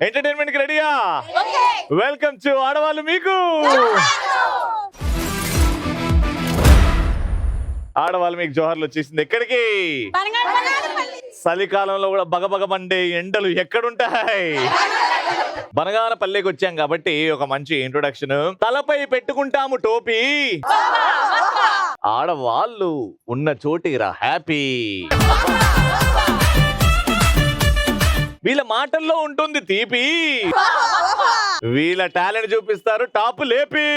Entertainment కి రెడీయా? Welcome to ఆడవాళ్ళు మీకు. ఆడవాళ్ళు మీకు జోహార్లు వచ్చేసింది. ఎక్కడికి? చలికాలంలో కూడా బగబగ మండే ఎండలు ఎక్కడుంటాయి? బనగానపల్లెకి వచ్చాం కాబట్టి ఒక మంచి ఇంట్రొడక్షన్. తలపై పెట్టుకుంటాము టోపీ, ఆడవాళ్ళు ఉన్న చోటిరా హ్యాపీ. వీళ్ళ మాటల్లో ఉంటుంది తీపి, వీళ్ళ టాలెంట్ చూపిస్తారు టాప్ లేపి.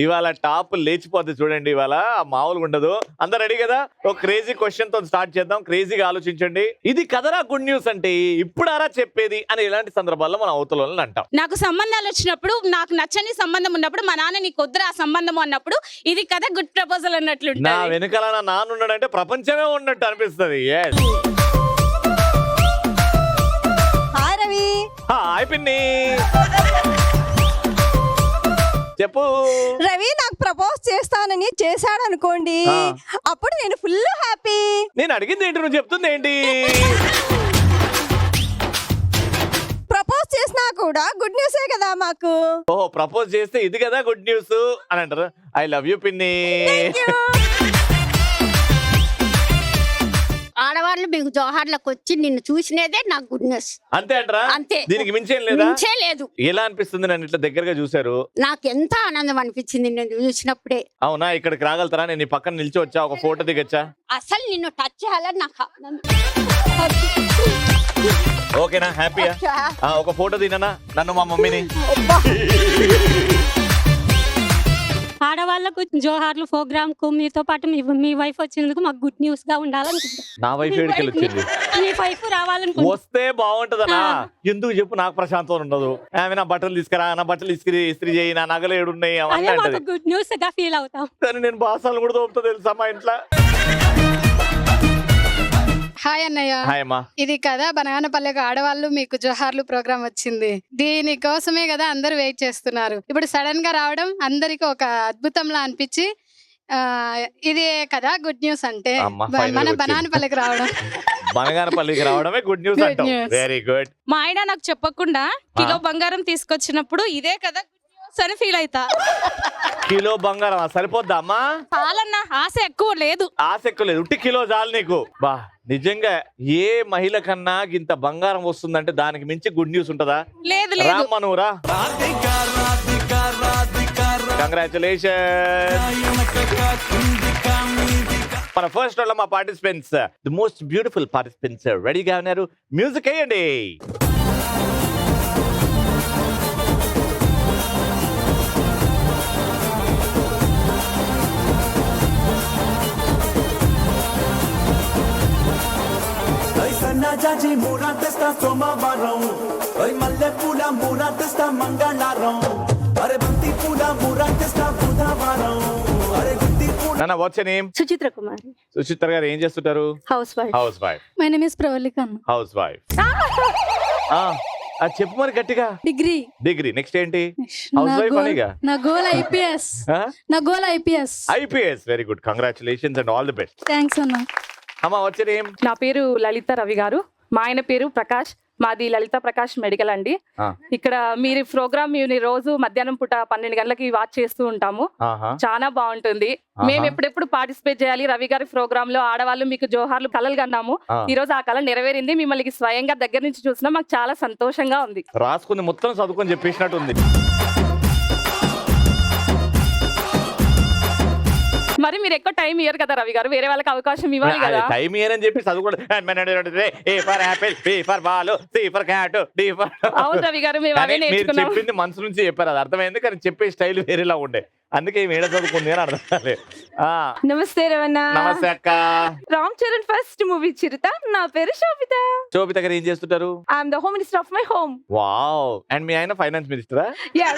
ఇవాళ టాప్ లేచిపోద్ది చూడండి. ఇవాళ మామూలుగా ఉండదు. అందరు రెడీ కదా? ఒక క్రేజీ క్వశ్చన్ తో స్టార్ట్ చేద్దాం. క్రేజీగా ఆలోచించండి. ఇది కదరా గుడ్ న్యూస్ అంటే ఇప్పుడారా చెప్పేది అని ఇలాంటి సందర్భాల్లో మనం అవతల అంటాం. నాకు సంబంధాలు వచ్చినప్పుడు, నాకు నచ్చని సంబంధం ఉన్నప్పుడు, మా నాన్న నీకు వద్దురా ఆ సంబంధం అన్నప్పుడు ఇది కదా గుడ్ ప్రపోజల్ అన్నట్లు. నా వెనకాల నా నాన్న ఉన్నాడంటే ప్రపంచమే ఉన్నట్టు అనిపిస్తుంది. హాయ్ రవి. హాయ్ పిన్ని, చెప్పు. రవి నాకు ప్రపోజ్ చేస్తానని చేశాడు అనుకోండి, అప్పుడు నేను ఫుల్ హ్యాపీ. నేను అడిగింది ఏంటి, నువ్వు చెప్తుంది ఏంటి? ప్రపోజ్ చేసినా కూడా గుడ్ న్యూసే కదా మాకు. ఓహో, ప్రపోజ్ చేస్తే ఇది కదా గుడ్ న్యూస్ అని అంటారు. ఐ లవ్ యూ పిన్ని. ఆడవాళ్ళు మీకు జోహార్లకు వచ్చి నిన్ను చూసినదే నాకు గుడ్ న్యూస్. అంతే అంటారా? అంతే, దీనికి మించేం లేదా? మించే లేదు. ఎలా అనిపిస్తుంది నన్ను ఇట్లా దగ్గరగా చూసారు? నాకు ఎంత ఆనందం అనిపించింది నిన్ను చూసినప్పుడే. అవునా? ఇక్కడికి రాగలుగుతారా? నేను ఈ పక్కన నిల్చో వచ్చా, ఒక ఫోటో దిగొచ్చా? అసలు నిన్ను టచ్ చేయాలని నాకు ఆనందం. ఓకేనా? హ్యాపీయా? ఒక ఫోటో దిననా నన్ను మా మమ్మీని? ఆడవాళ్ళకు జోహార్లు ప్రోగ్రామ్ కు మీతో పాటు మీ వైఫ్ వచ్చినందుకు మాకు గుడ్ న్యూస్ గా ఉండాలనుకుంటా. నా వైఫ్ ఏడికెళ్ళి వచ్చింది? మీ వైఫ్ రావాలనుకుంటా. వస్తే బాగుంటదనా? ఎందుకు చెప్పు, నాకు ప్రశాంతం ఉండదు. ఆమె నా బట్టలు తీసుకురా, నా బట్టలు ఇస్త్రీ చేయి, నా నగలు ఏడున్నాయి అవన్నీ అంటది. గుడ్ న్యూస్ గా ఫీల్ అవుతాం. కానీ నేను బాసాలు కూడా తోపుతా తెలుసా మా ఇంట్లో. హాయ్ అన్నయ్య. హాయ్ అమ్మా. ఇది కదా బనగానపల్లెకు ఆడవాళ్ళు మీకు జోహార్లు ప్రోగ్రామ్ వచ్చింది. దీనికోసమే కదా అందరు వెయిట్ చేస్తున్నారు. ఇప్పుడు సడన్ గా రావడం అందరికి ఒక అద్భుతంలా అనిపించి ఇది కదా గుడ్ న్యూస్ అంటే. మన బనగానపల్లెకి రావడం, బనగానపల్లికి రావడమే గుడ్ న్యూస్ అంటాం. Very good. మా ఆయన నాకు చెప్పకుండా కిలో బంగారం తీసుకొచ్చినప్పుడు ఇదే కదా అని ఫీల్ అవుతా. కిలో బంగారం సరిపోద్దా అమ్మా? చాలన్నా, ఆశ ఎక్కువ లేదు. ఆశ ఎక్కువ లేదు, ఉట్టి కిలో చాలు నీకు. బా, నిజంగా ఏ మహిళ కన్నా ఇంత బంగారం వస్తుందంటే దానికి మించి గుడ్ న్యూస్ ఉంటదా? లేదు. రామ్మనురా, కంగ్రాచులేషన్. మన ఫస్ట్ లో మా participants, the most beautiful participants రెడీగా ఉన్నారు. మ్యూజిక్ వేయండి. జాజి మూరా తెస్తా సోమవారం, మల్లె పూల మూరా తెస్తా మంగళవారం, అరే బంతి పూల మూరా తెస్తా బుధవారం, అరే గుత్తి పూల. నాన్న, what's your name? Suchitra Kumari. Suchitra గారు ఏం చేస్తుంటారు? Housewife. Housewife. My name is Pravalika. Housewife. చెప్పు మరి గట్టిగా. డిగ్రీ. డిగ్రీ. నెక్స్ట్ ఏంటి? హౌస్ వైఫ్ అనేగా. నా గోల్ ఐపీఎస్. నా goal IPS. IPS. Very good. Congratulations and all the best. Thanks అన్న. అమ్మా, వాట్స్ యువర్ నేమ్? నా పేరు లలిత రవి గారు. మా ఆయన పేరు ప్రకాష్. మాది లలిత ప్రకాష్ మెడికల్ అండి. ఇక్కడ మీరు ప్రోగ్రామ్ రోజు మధ్యాహ్నం పూట 12 గంటలకి వాచ్ చేస్తూ ఉంటాము. చాలా బాగుంటుంది. మేము ఎప్పుడెప్పుడు పార్టిసిపేట్ చేయాలి రవి గారి ప్రోగ్రామ్ లో, ఆడవాళ్ళు మీకు జోహార్లు కలలు కన్నాము. ఈ రోజు ఆ కళ నెరవేరింది. మిమ్మల్ని స్వయంగా దగ్గర నుంచి చూసినా మాకు చాలా సంతోషంగా ఉంది. రాసుకుంది మొత్తం చదువుకొని చెప్పేసినట్టు ఉంది. మరి మీరు ఎక్కువ టైం ఇయ్యరు కదా రవి గారు, వేరే వాళ్ళకి అవకాశం ఇవ్వాలి కదా. టైం ఇయ్యరని చెప్పి చదువుకోవడం. అవును రవి గారు, మేము అవే నేర్చుకున్నాం. చెప్పింది మనసు నుంచి చెప్పారు, అది అర్థమైంది. కానీ చెప్పే స్టైల్ వేరేలా ఉండే, అందుకే ఏడ చదువుకుంది అని అర్థం కాలేదు. నమస్తే రవణ. నమస్తే అక్క. Ram Charan first movie Chirutha. నా పేరు శోభిత. శోభిత గారు ఏం చేస్తుంటారు? I'm the home minister of my home. Wow. And మీ ఆయన ఫైనాన్స్ మినిస్టరా? yes.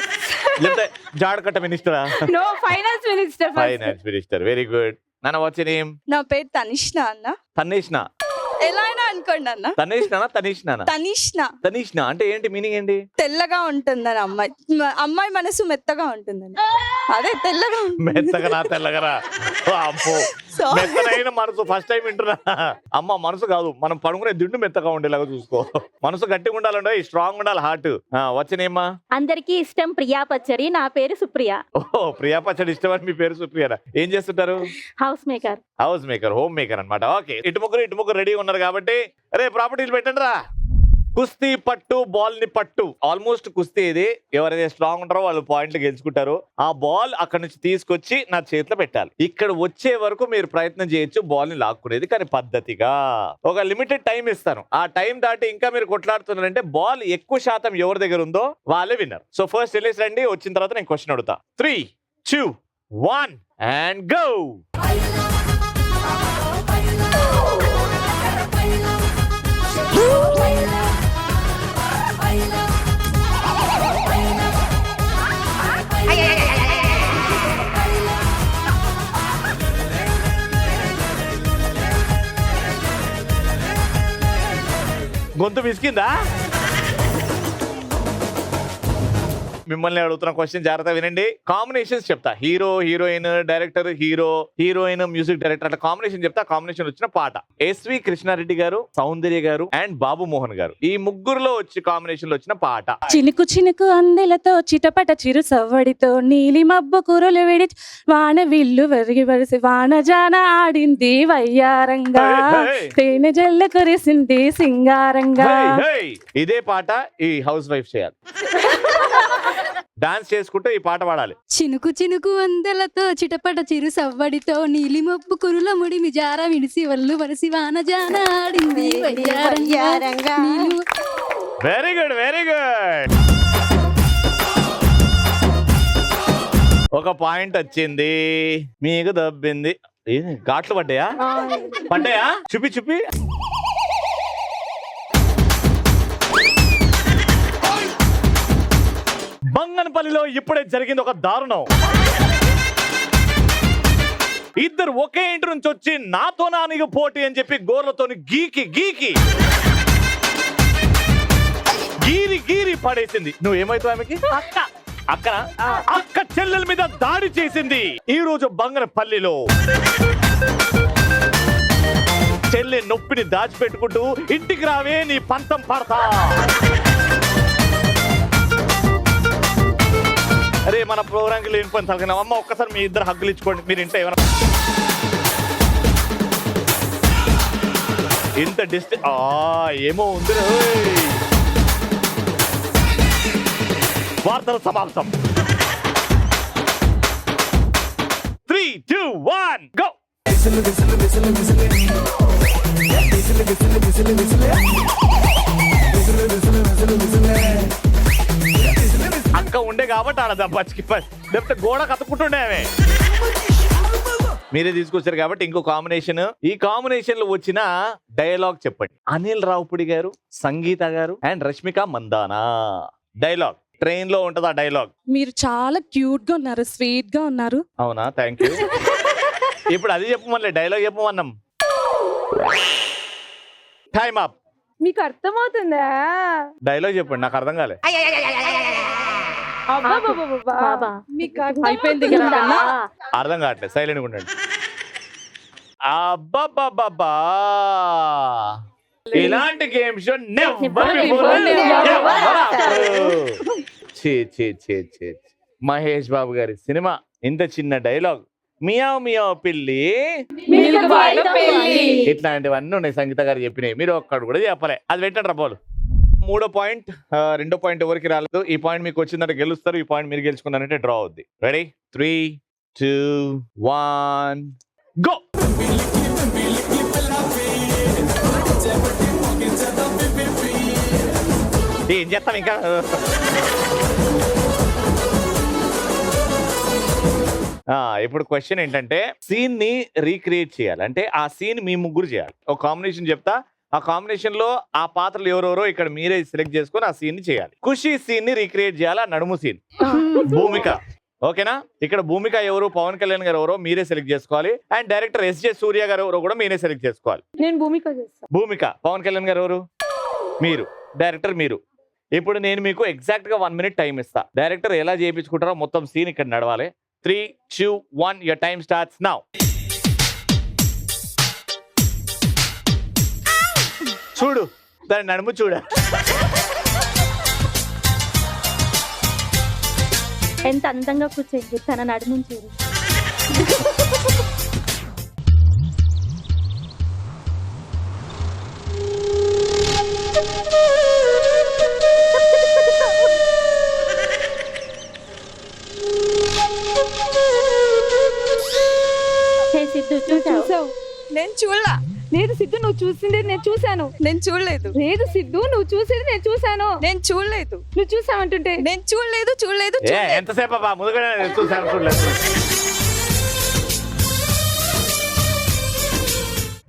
లేకపోతే జాడకట్ట మినిస్టరా? no, finance minister. Finance minister. Very good. నాన్న, వాట్స్ యువర్ నేమ్? నా పేరు తనిష్ణ అన్న. తనిష్ణ. ఎలా అయినా అనుకోండి అన్న. తనిష్నా తనిష్నా? తనిష్ణ. తనిష్ణ అంటే ఏంటి? మీనింగ్ ఏంటి? తెల్లగా ఉంటుందని అమ్మాయి. అమ్మాయి మనసు మెత్తగా ఉంటుందని. అదే తెల్లగా. మెత్తగా నా తెల్లగరా? అమ్మో, మెత్తనైన మనసు ఫస్ట్ టైం వింటున్నా. అమ్మ మనసు కాదు, మనం పడుకునే దిండు మెత్తగా ఉండేలాగా చూసుకో. మనసు గట్టిగా ఉండాలంటే స్ట్రాంగ్ ఉండాలి, హార్ట్. వచ్చినేమ్మా? అందరికీ ఇష్టం ప్రియా పచ్చడి. నా పేరు సుప్రియ. ఓ, ప్రియా పచ్చడి ఇష్టం అని మీ పేరు సుప్రియ. ఏం చేస్తుంటారు? House maker. House maker, home maker అన్నమాట. ఓకే, ఇటు ముగ్గురు రెడీ ఉన్నారు కాబట్టి రే ప్రాపర్టీలు పెట్టండి రా. కుస్తీ పట్టు, బాల్ ని పట్టు. ఆల్మోస్ట్ కుస్తీ ఇది. ఎవరైతే స్ట్రాంగ్ ఉంటారో వాళ్ళు పాయింట్లు గెలుచుకుంటారు. ఆ బాల్ అక్కడ నుంచి తీసుకొచ్చి నా చేతిలో పెట్టాలి. ఇక్కడ వచ్చే వరకు మీరు ప్రయత్నం చేయొచ్చు బాల్ ని లాక్కునేది, కానీ పద్ధతిగా. ఒక లిమిటెడ్ టైం ఇస్తాను. ఆ టైం దాటి ఇంకా మీరు కొట్లాడుతున్నారంటే బాల్ ఎక్కువ శాతం ఎవరి దగ్గర ఉందో వాళ్ళే విన్నర్. సో ఫస్ట్ వెళ్ళేసి రండి, వచ్చిన తర్వాత నేను క్వశ్చన్ అడుగుతా. 3, 2, 1 అండ్ గో. గొంతు విసికిందా? మిమ్మల్ని అడుగుతున్న క్వశ్చన్ జాగ్రత్త వినండి. కాంబినేషన్స్ చెప్తా. Hero, heroine, director, heroine, music director, అట్లా కాంబినేషన్ చెప్తా. కాంబినేషన్ వచ్చిన పాట. ఎస్వి కృష్ణారెడ్డి గారు, సౌందర్య గారు అండ్ బాబు మోహన్ గారు, ఈ ముగ్గురులో వచ్చి కాంబినేషన్ లో వచ్చిన పాట. చినుకు చినుకు అందెలతో చిటపట చిరు సవ్వడితో నీలి మబ్బు కురులు విడి వాన విల్లు వరిగి వరిసి వాన జాన ఆడింది వయ్యారంగా, తేనె జల్ల కురిసింది సింగారంగా. ఇదే పాట ఈ హౌస్ వైఫ్ చేయాలి. డాన్స్ చేసుకుంటూ ఈ పాట పాడాలి. చినుకు చినుకు అందెలతో చిటపట చిరు సవ్వడితో నీలి మబ్బు కురుల ముడి మిజార విడిసి వల్లు వరిసి వాన జాన ఆడింది వయ్యారంగా. Very good, very good. ఒక పాయింట్ వచ్చింది, మీకు దబ్బింది. ఘాట్లు పడ్డాయా? చూపి. బంగనపల్లిలో ఇప్పుడే జరిగింది ఒక దారుణం. ఇద్దరు ఒకే ఇంటి నుంచి వచ్చి నాతో నానికి పోటీ అని చెప్పి గోర్లతో గీరి పడేసింది. నువ్వేమైతావు ఆమెకి? అక్క చెల్లెల మీద దాడి చేసింది. ఈ రోజు బంగనపల్లిలో చెల్లె నొప్పిని దాచిపెట్టుకుంటూ ఇంటికి రావే నీ పంతం పడతా. అరే మన ప్రోగ్రామ్ కి లేని పని తలగిన అమ్మ, ఒక్కసారి మీ ఇద్దరు హగ్గులు ఇచ్చుకోండి. మీరు ఇంట్లో ఏమైనా ఇంత ఏమో ఉంది. వార్తల సమాప్తం. 3, 2, 1 గో. అక్క ఉండే కాబట్టి ఆడదా బచ్చికి, లేకపోతే గోడ కతుక్కుంటుండే ఆమె. మీరే తీసుకొచ్చారు కాబట్టి ఇంకో కాంబినేషన్. ఈ కాంబినేషన్ లో వచ్చిన డైలాగ్ చెప్పండి. అనిల్ రావుపుడి గారు, సంగీత గారు and Rashmika Mandanna. Dialogue train లో ఉంటది. ఆ డైలాగ్. మీరు చాలా క్యూట్ గా ఉన్నారు, స్వీట్ గా ఉన్నారు. అవునా, థ్యాంక్ యూ. ఇప్పుడు అది చెప్పమని డైలాగ్ చెప్పమన్నాం. Time up. మీకు అర్థమవుతుందా? డైలాగ్ చెప్పండి, నాకు అర్థం కాలే. అయిపోయింది. అర్థం కావట్లేదు, సైలెంట్ ఉండండి. అబ్బా, ఇలాంటి గేమ్ షో మహేష్ బాబు గారి సినిమా. ఇంత చిన్న డైలాగ్, మియావ్ మియావ్ పిల్లి, ఇట్లాంటివన్నీ ఉన్నాయి. సంగీత గారు చెప్పినాయి, మీరు ఒక్కడు కూడా చెప్పలే. అది పెట్టండి రా బాల్. 3వ పాయింట్, 2వ పాయింట్ ఎవరికి రాలేదు. ఈ పాయింట్ మీకు వచ్చిందంటే గెలుస్తారు, ఈ పాయింట్ మీరు గెలుచుకున్నారంటే డ్రా అవుద్ది. రెడీ? 3, 2, 1 గో. ఏం చేస్తాం ఇంకా? ఇప్పుడు క్వశ్చన్ ఏంటంటే, సీన్ ని రీక్రియేట్ చేయాలి. అంటే ఆ సీన్ మీ ముగ్గురు చేయాలి. ఒక కాంబినేషన్ చెప్తా, ఆ కాంబినేషన్ లో ఆ పాత్రలు ఎవరెవరో ఇక్కడ మీరే సెలెక్ట్ చేసుకొని ఆ సీన్ ని చేయాలి. ఖుషి సీన్ ని రీక్రియేట్ చేయాలి, ఆ నడుము సీన్. భూమిక, ఓకేనా? ఇక్కడ భూమిక ఎవరు, పవన్ కళ్యాణ్ గారు ఎవరో మీరే సెలెక్ట్ చేసుకోవాలి. అండ్ డైరెక్టర్ ఎస్జే సూర్య గారు ఎవరో కూడా మీరే సెలెక్ట్ చేసుకోవాలి. నేను భూమిక చేస్తాను. భూమిక, పవన్ కళ్యాణ్ గారు ఎవరు? మీరు. డైరెక్టర్ మీరు. ఇప్పుడు నేను మీకు ఎగ్జాక్ట్ గా 1 minute టైం ఇస్తా. డైరెక్టర్ ఎలా చేయించుకుంటారో మొత్తం సీన్ ఇక్కడ నడవాలి. 3, 2, 1 your time starts now. చూడు దాని నడుము చూడ. ఎంత అందంగా కూర్చోండి తన నడుము చూడు. చూసావు నేను చూడలా. లేదు సిద్ధు నువ్వు చూసింది నేను చూశాను. నేను చూడలేదు. లేదు సిద్ధు నువ్వు చూసింది నేను చూశాను. నేను చూడలేదు. నువ్వు చూసావంటుంటే నేను చూడలేదు చూడలేదు. ఎంతసేపు ముందుగా చూసాను చూడలేదు.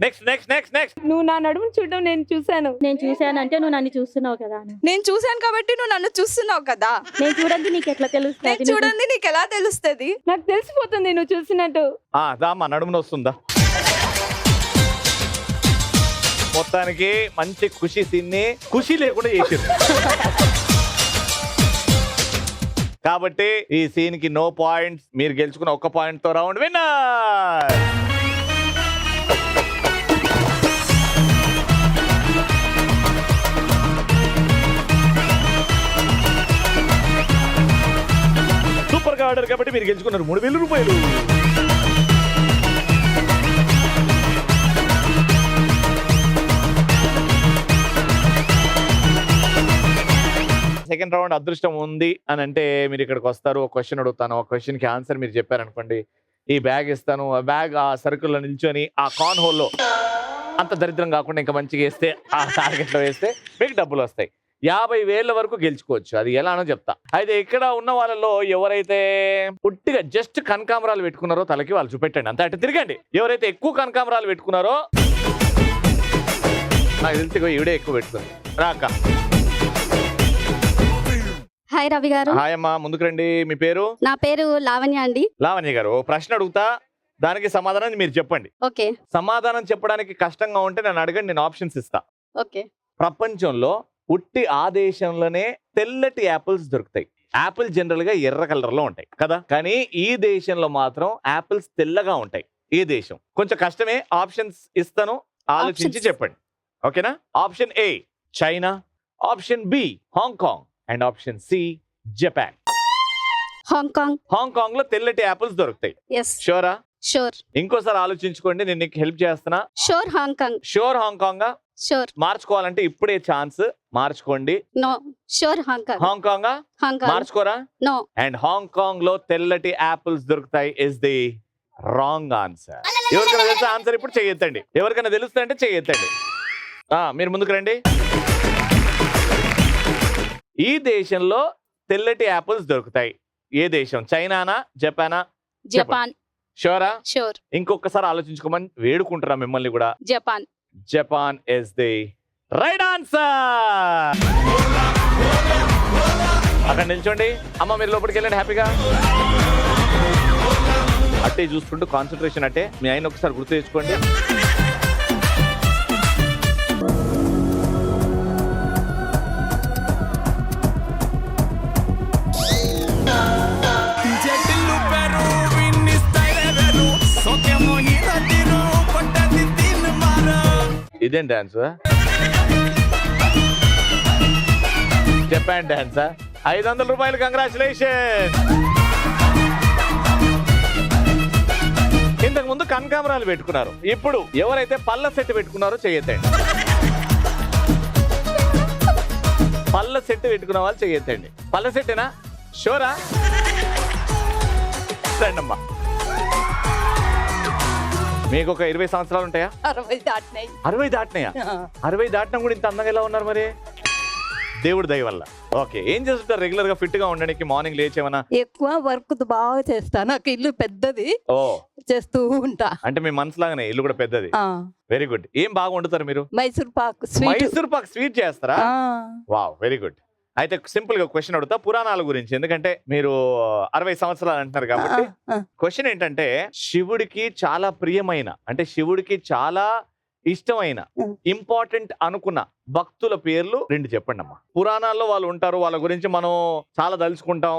Next next next next. నువ్వు నా నడుమును చూడడం నేను చూశాను. నేను చూశాను అంటే నువ్వు నన్ను చూస్తున్నావు కదా. నేను చూశాను కాబట్టి నువ్వు నన్ను చూస్తున్నావు కదా. నేను చూడండి నీకు ఎట్లా తెలుస్తుంది? నేను చూడండి నీకు ఎలా తెలుస్తుంది? నాకు తెలిసిపోతుంది నువ్వు చూసినట్టు. దామా నడుమున వస్తుందా? మొత్తానికి మంచి ఖుషి సీన్ని ఖుషి లేకుండా చేసింది. కాబట్టి ఈ సీన్ కి నో పాయింట్స్. మీరు గెలుచుకున్న 1 పాయింట్ తో రౌండ్ విన్నర్. సూపర్ గా ఆర్డర్ కాబట్టి మీరు గెలుచుకున్నారు 3000 రూపాయలు. సెకండ్ రౌండ్ అదృష్టం ఉంది అని అంటే మీరు ఇక్కడికి వస్తారు, ఒక క్వశ్చన్ అడుగుతాను, ఆ క్వశ్చన్ కి ఆన్సర్ మీరు చెప్పారనుకోండి, ఈ బ్యాగ్ ఇస్తాను. ఆ బ్యాగ్ ఆ సర్కిల్లో నిల్చొని ఆ కార్న్ హోల్లో అంత దరిద్రం కాకుండా ఇంకా మంచిగా వేస్తే, ఆ టార్గెట్ లో వేస్తే మీకు డబ్బులు వస్తాయి. 50,000 వరకు గెలుచుకోవచ్చు. అది ఎలానో చెప్తా. అయితే ఇక్కడ ఉన్న వాళ్ళలో ఎవరైతే పుట్టిగా జస్ట్ కనకాంబరాలు పెట్టుకున్నారో తలకి వాళ్ళు చూపెట్టండి. అంతే అటు తిరగండి. ఎవరైతే ఎక్కువ కనకాంబరాలు పెట్టుకున్నారో, నాకు తెలిసి ఈవిడే ఎక్కువ పెట్టుకుంది. రాక. హాయ్ రవి గారు. హాయ్ అమ్మా, ముందుకు రండి. మీ పేరు? నా పేరు లావణ్య అండి. లావణ్య గారు, ప్రశ్న అడుగుతా, దానికి సమాధానం మీరు చెప్పండి. ఓకే. సమాధానం చెప్పడానికి కష్టంగా ఉంటే నన్ను అడగండి, నేను ఆప్షన్స్ ఇస్తా. ఓకే. ప్రపంచంలో ఉట్టి ఆ దేశంలోనే తెల్లటి యాపిల్స్ దొరుకుతాయి. యాపిల్ జనరల్ గా ఎర్ర కలర్ లో ఉంటాయి కదా, కానీ ఈ దేశంలో మాత్రం యాపిల్స్ తెల్లగా ఉంటాయి. ఈ దేశం కొంచెం కష్టమే. ఆప్షన్స్ ఇస్తాను, ఆలోచించి చెప్పండి. ఓకేనా? Option A China, option B Hong Kong and option C Japan. Hong Kong. Hong Kong లో తెల్లటి యాపిల్స్ దొరుకుతాయి. ఎస్. షూరా? షూర్. ఇంకోసారి ఆలోచించుకోండి, నేను నీకు హెల్ప్ చేస్తున్నా. Sure Hong Kong. Sure Hong Kong. Sure. మార్చుకోవాలంటే ఇప్పుడే ఛాన్స్, మార్చుకోండి. No. Sure Hong Kong. Hong Kong. Hong Kong. మార్చుకోరా? నో. అండ్ హాంకాంగ్ లో తెల్లటి యాపిల్స్ దొరుకుతాయి ఇస్ ది రాంగ్ ఆన్సర్. ఎవరికైనా తెలుసా ఆన్సర్? ఇప్పుడు చెయ్యొద్దండి. ఎవరికైనా తెలుస్తా అంటే చెయ్యొద్దండి. మీరు ముందుకు రండి. ఈ దేశంలో తెల్లటి యాపిల్స్ దొరుకుతాయి. ఏ దేశం? చైనానా, జపానా? జపాన్. షూరా? షూర్. ఇంకొకసారి ఆలోచించుకోమని వేడుకుంటారా మిమ్మల్ని కూడా. Japan. Japan is the right answer. అక్కడ నిల్చోండి. అమ్మ మీరు లోపలికి వెళ్ళండి హ్యాపీగా. అట్టే చూసుకుంటూ కాన్సన్ట్రేషన్ అంటే మీ ఆయన ఒకసారి గుర్తు తెచ్చుకోండి. ఇదేం డాన్స్? జపాన్ డాన్సా? 500 రూపాయలు. కంగ్రాచులేషన్. ఇంతకు ముందు కనకాంబరాలు పెట్టుకున్నారు, ఇప్పుడు ఎవరైతే పళ్ళ సెట్ పెట్టుకున్నారో చెయ్యొద్దండి. పళ్ళ సెట్ పెట్టుకున్న వాళ్ళు చెయ్యొద్దండి. పళ్ళ సెట్టేనా? షూరా? రండమ్మా. మీకు ఒక 20 సంవత్సరాలు ఉంటాయా? 60 దాటినాయి. 60 దాటినాయా? 60 దాటినా కూడా ఇంత అందంగా ఎలా ఉన్నారు మరి? దేవుడి దయ వల్ల. ఓకే. ఏం చేస్తుంటారు రెగ్యులర్ గా ఫిట్ గా ఉండడానికి? మార్నింగ్ లేచేమన్నా? ఎక్కువ వర్క్ బాగా చేస్తా. నాకు ఇల్లు పెద్దది, చేస్తూ ఉంటా. అంటే మీ మనసు లాగానే ఇల్లు కూడా పెద్దది. Very good. ఏం బాగా వండుతారు మీరు? మైసూర్ పాక్ స్వీట్. మైసూర్ పాక్ స్వీట్ చేస్తారా? Wow, very good. అయితే సింపుల్ గా క్వశ్చన్ అడుగుతా పురాణాల గురించి, ఎందుకంటే మీరు 60 సంవత్సరాలు అంటున్నారు కాబట్టి. క్వశ్చన్ ఏంటంటే, శివుడికి చాలా ప్రియమైన, అంటే శివుడికి చాలా ఇష్టమైన, ఇంపార్టెంట్ అనుకున్న భక్తుల పేర్లు 2 చెప్పండి అమ్మా. పురాణాల్లో వాళ్ళు ఉంటారు, వాళ్ళ గురించి మనం చాలా తలుచుకుంటాం,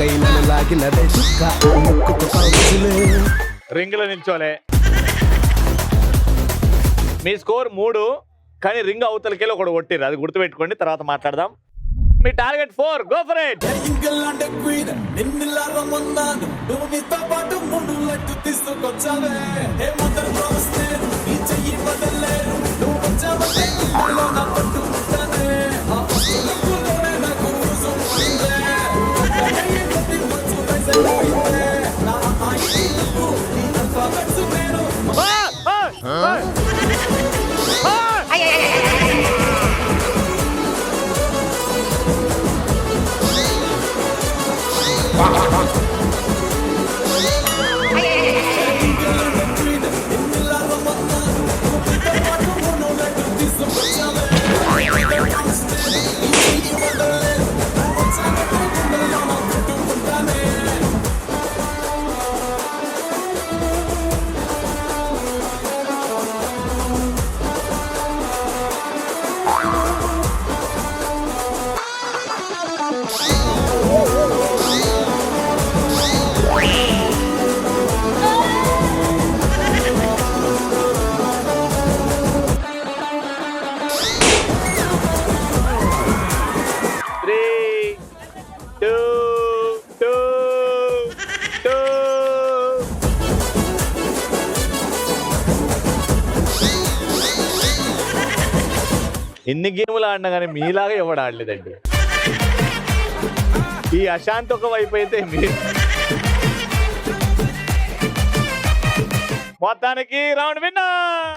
కైలను లాగినదే చుక్క ముక్కుకు పౌచులే రింగ్ లో నిల్చోలే. మీ స్కోర్ 3, కానీ రింగ్ అవతలకెళ్ళి ఒకటి కొట్టిర్రు, అది గుర్తుపెట్టుకోండి, తర్వాత మాట్లాడదాం. మీ target 4, go for it. England queen నిన్నలాగా మొన్నాను నువ్వు నీతో పాటు ముందు లెట్టు తీసుకొచ్చావే హే మదర్ ప్రామిస్ నీ చెయ్యి వదలలేరు నువ్వు వచ్చావంటే నాలో నా పట్టు ఉంటానే ఆ పట్టులోనే నాకు రుజువు ఉందే హే కొద్ది మంచు వేసే నా ఆయి నీ అల్ఫాబెట్స్ నేను ఎన్ని గేములు ఆడినా కానీ మీలాగా ఎవడు ఆడలేదండి. ఈ అశాంతి ఒక వైపు అయితే మీరు మొత్తానికి రౌండ్ విన్నర్.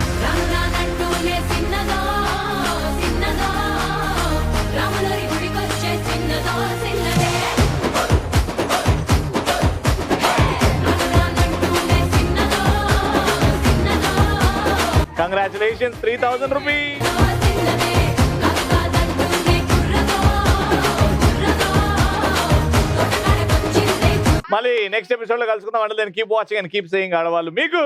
Congratulations, 3000 rupees. మళ్ళీ నెక్స్ట్ ఎపిసోడ్ లో కలుసుకుందాం. అంటే keep watching and keep saying ఆడవాళ్ళు మీకు